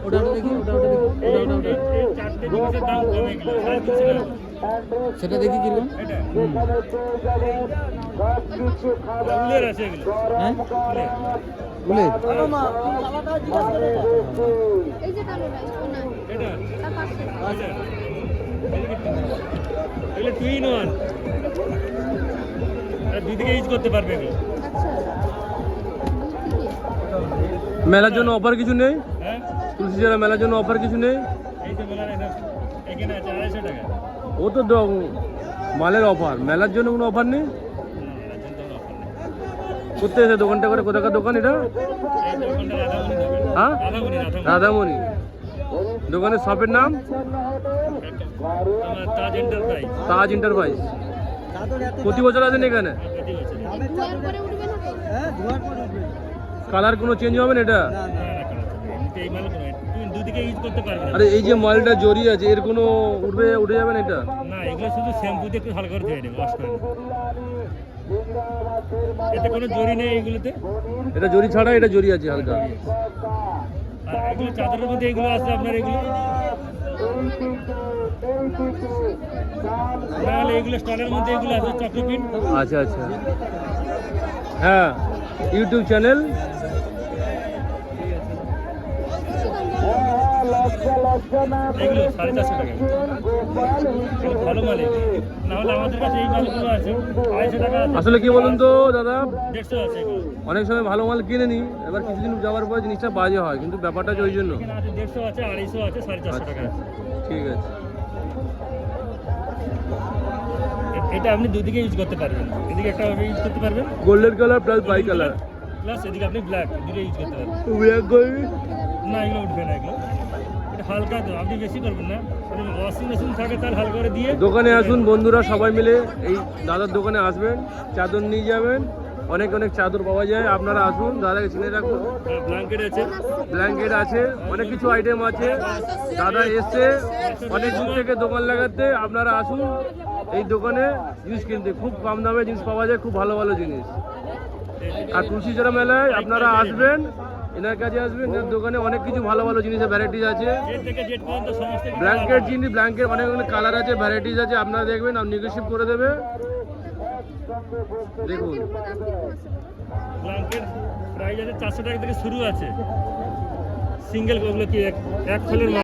ওটা দেখি সেটা দেখি কিরকম হ্যাঁ বুলেট টুইন ওয়ান দুদিকে ইউজ করতে পারবে। মেলার জন্য অফার কিছু নেই? হ্যাঁ তুলসী জেলা মেলার জন্য অফার কিছু নেই? এই তো মেলার এখানে আছে 250 টাকা। ও তো মালের অফার, মেলার জন্য কোনো অফার নেই? করতে এসে দোকানটা করে, কোথাকার দোকান এটা? হ্যাঁ রাধামণি দোকানের শপের নাম তাজ এন্টারপ্রাইজ। প্রতি বছর আছেন এখানে? কালার কোনো চেঞ্জ হবে না এটা? আরে এই যে মালটা জড়ি আছে এর কোনো উঠে যাবে না এটা? না, এগুলো শুধু শ্যাম্পু দিয়ে একটু হালকা করে ধুয়ে নেবে, ওয়াশ করে নেবে। এতে কোনো জড়ি নেই এগুলোতে। এটা জড়ি ছাড়া, এটা জড়ি আছে হালকা। আর এগুলো চাদরের মধ্যে এগুলো আছে আপনার, এগুলো নাহলে এগুলো স্টলের মধ্যে এগুলো আছে চকোপিন। আচ্ছা আচ্ছা, হ্যাঁ ইউটিউব চ্যানেল। এগুলো 450 টাকা, ভালো মাল। নাহলে আমাদের কাছে এই মালগুলো আছে 250 টাকা। আসলে কি বলুন তো দাদা, 150 আছে। অনেক সময় ভালো মাল কিনে নিই, এবার কিছুদিন যাওয়ার পর জিনিসটা বাজে হয়, কিন্তু ব্যাপারটা হচ্ছে ওই জন্য। 150 আছে, 250 আছে, 450 টাকা আছে। ঠিক আছে, এটা আপনি দুদিকে ইউজ করতে পারবেন। এদিকে একটা ইউজ করতে পারবেন golden colour plus by colour, plus এদিকে আপনি ব্ল্যাক দুটো ইউজ করতে পারবেন। ব্ল্যাক করবি না, এগুলো উঠবে না। এগুলো এটা হালকা, তো আপনি বেশি করবেন না। ওয়াশিং মেশিন থাকে তার হালকা করে দিয়ে দোকানে আসুন বন্ধুরা, সবাই মিলে এই দাদার দোকানে আসবেন, চাদর নিয়ে যাবেন। অনেক অনেক চাদর পাওয়া যায়, আপনারা আসুন, দাদাকে চিনে রাখুন। ব্ল্যাঙ্কেট আছে, ব্ল্যাঙ্কেট আছে, অনেক কিছু আইটেম আছে। দাদা এসছে অনেক দূর থেকে দোকান লাগাতে, আপনারা আসুন এই দোকানে জিনিস কিনতে। খুব কম দামে জিনিস পাওয়া যায়, খুব ভালো ভালো জিনিস। আর তুলসীজোড়া মেলায় আপনারা আসবেন, এনার কাছে আসবেন, এনার দোকানে অনেক কিছু ভালো ভালো জিনিসের ভ্যারাইটিস আছে। ব্ল্যাঙ্কেট জিনিস, ব্ল্যাঙ্কেট অনেক অনেক কালার আছে, ভ্যারাইটিস আছে। আপনারা দেখবেন, আপনি নেগোশিয়েট করে দেবে। দেখুন ব্ল্যাঙ্কেট প্রাইস আছে 400 টাকা থেকে শুরু আছে। সিঙ্গেল, ওগুলো কি এক ফলের